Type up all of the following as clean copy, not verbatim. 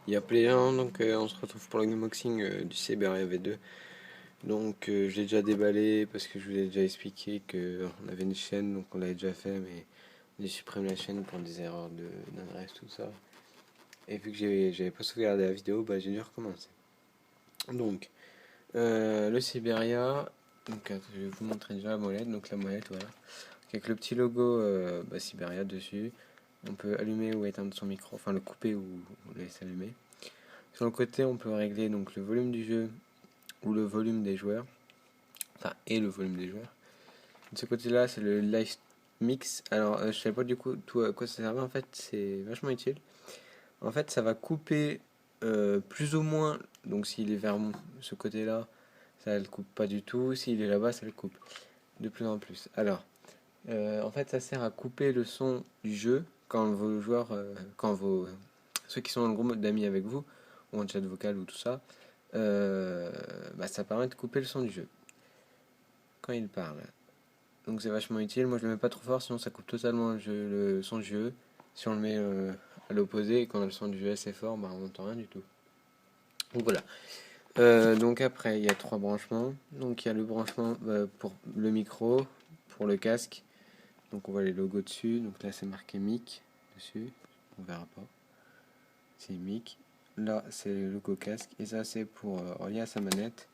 Il y a plein, donc on se retrouve pour l'unboxing du Siberia V2. Donc je l'ai déjà déballé parce que je vous ai déjà expliqué qu'on avait une chaîne, donc on l'avait déjà fait, mais j'ai supprimé la chaîne pour des erreurs d'adresse, tout ça. Et vu que j'avais pas sauvegardé la vidéo, bah, j'ai dû recommencer. Donc le Siberia, donc je vais vous montrer déjà la molette, donc la molette voilà, avec le petit logo Siberia dessus. On peut allumer ou éteindre son micro, enfin le couper ou le laisser allumer. Sur le côté, on peut régler donc le volume du jeu ou le volume des joueurs, enfin et le volume des joueurs. De ce côté-là, c'est le Live Mix. Alors, je sais pas du coup tout à quoi ça servait. En fait, c'est vachement utile. En fait, ça va couper plus ou moins. Donc, s'il est vers ce côté-là, ça le coupe pas du tout. S'il est là-bas, ça le coupe de plus en plus. Alors, en fait, ça sert à couper le son du jeu quand vos joueurs, quand vos ceux qui sont dans le groupe d'amis avec vous, ou en chat vocal ou tout ça, ça permet de couper le son du jeu quand il parle. Donc c'est vachement utile. Moi je le mets pas trop fort, sinon ça coupe totalement le son du jeu. Si on le met à l'opposé et qu'on a le son du jeu assez fort, on n'entend rien du tout. Donc voilà. Donc après il y a trois branchements. Donc il y a le branchement pour le micro, pour le casque. Donc on voit les logos dessus. Donc là c'est marqué mic dessus. On verra pas. C'est mic. Là c'est le logo casque. Et ça c'est pour relier à sa manette.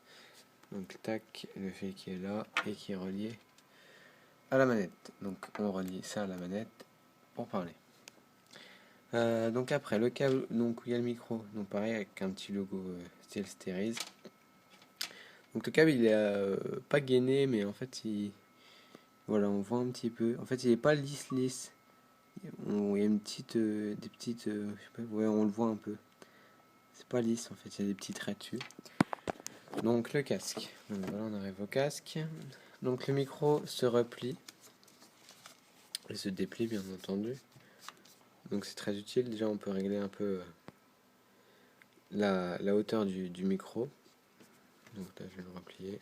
Donc tac, le fil qui est là et qui est relié à la manette. Donc on relie ça à la manette pour parler. Donc après le câble, donc il y a le micro, donc pareil avec un petit logo style Steriz. Donc le câble il est pas gainé, mais en fait voilà, on voit un petit peu. En fait il est pas lisse. Il y a une petite, des petites, je sais pas, ouais on le voit un peu. C'est pas lisse en fait, il y a des petits traits dessus. Donc le casque. Donc voilà, on arrive au casque. Donc le micro se replie et se déplie bien entendu. Donc c'est très utile. Déjà on peut régler un peu la hauteur du micro. Donc là je vais le replier.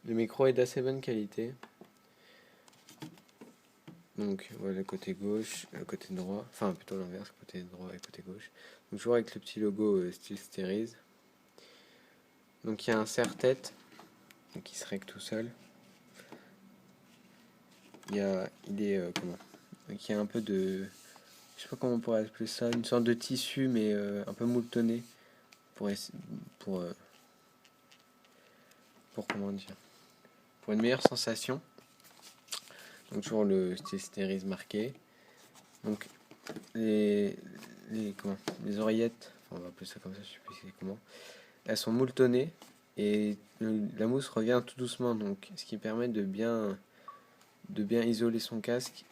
Le micro est d'assez bonne qualité. Donc voilà le côté gauche, le côté droit, enfin plutôt l'inverse, côté droit et côté gauche. Donc toujours avec le petit logo style Steriz. Donc il y a un serre-tête qui se règle tout seul. Il est comment? Donc il y a un peu de, je sais pas comment on pourrait appeler ça, une sorte de tissu mais un peu moutonné pour pour pour comment dire, pour une meilleure sensation. Donc toujours le style Steriz marqué. Donc les oreillettes, enfin, on va appeler ça comme ça, je sais plus c'est comment, elles sont mouletonnées et la mousse revient tout doucement, donc ce qui permet de bien isoler son casque.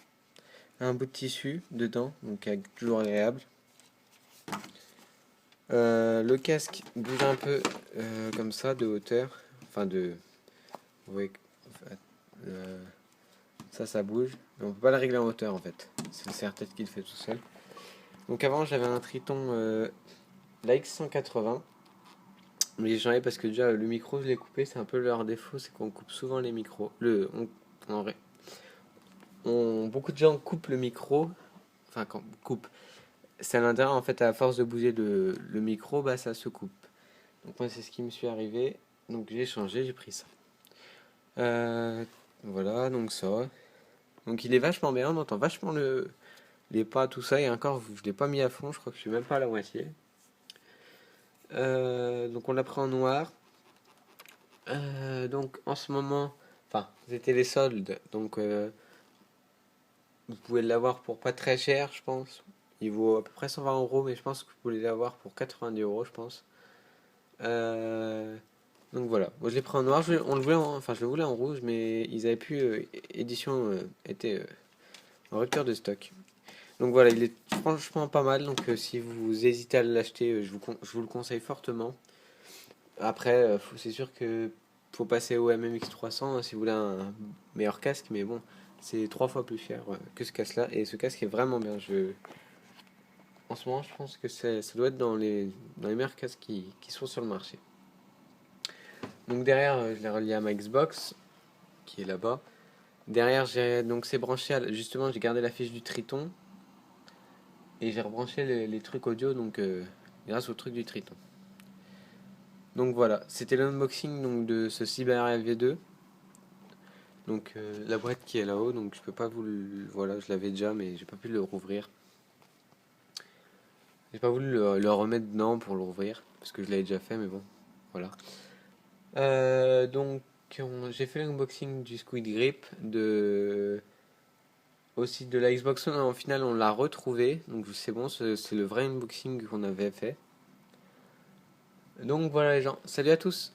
Un bout de tissu dedans, donc toujours agréable. Le casque bouge un peu comme ça de hauteur, enfin de, vous voyez, ça bouge, mais on peut pas le régler en hauteur en fait. C'est le serre-tête qui le fait tout seul. Donc avant j'avais un Triton la X180. Mais j'ai changé parce que déjà le micro je l'ai coupé, c'est un peu leur défaut, c'est qu'on coupe souvent les micros. Beaucoup de gens coupent le micro, enfin quand on coupe, c'est à l'intérieur en fait à force de bouger le micro, bah ça se coupe. Donc moi c'est ce qui me suis arrivé, donc j'ai changé, j'ai pris ça. Voilà donc ça. Donc il est vachement bien, on entend vachement les pas, tout ça, et encore je l'ai pas mis à fond, je crois que je suis même pas à la moitié. Donc on l'a pris en noir. Donc en ce moment, enfin, c'était les soldes, donc vous pouvez l'avoir pour pas très cher, je pense. Il vaut à peu près 120 €, mais je pense que vous pouvez l'avoir pour 90 €, je pense. Euh, donc voilà, moi je l'ai pris en noir, je le voulais en rouge, mais ils avaient plus édition était en rupture de stock. Donc voilà, il est franchement pas mal, donc si vous hésitez à l'acheter, je vous le conseille fortement. Après, c'est sûr que faut passer au MMX 300 si vous voulez un meilleur casque, mais bon, c'est 3 fois plus cher que ce casque-là, et ce casque est vraiment bien. En ce moment, je pense que ça doit être dans les meilleurs casques qui sont sur le marché. Donc derrière, je l'ai relié à ma Xbox, qui est là-bas. Derrière, donc c'est branché, justement, j'ai gardé la fiche du Triton. Et j'ai rebranché les trucs audio donc grâce au truc du Triton. Donc voilà, c'était l'unboxing donc de ce Cyber LV2. Donc la boîte qui est là-haut, donc je peux pas voilà, je l'avais déjà mais j'ai pas pu le rouvrir. J'ai pas voulu le remettre dedans pour l'ouvrir parce que je l'avais déjà fait mais bon, voilà. Donc j'ai fait l'unboxing du Squid Grip aussi de la Xbox One. En final on l'a retrouvé donc c'est bon, c'est le vrai unboxing qu'on avait fait. Donc voilà les gens, salut à tous.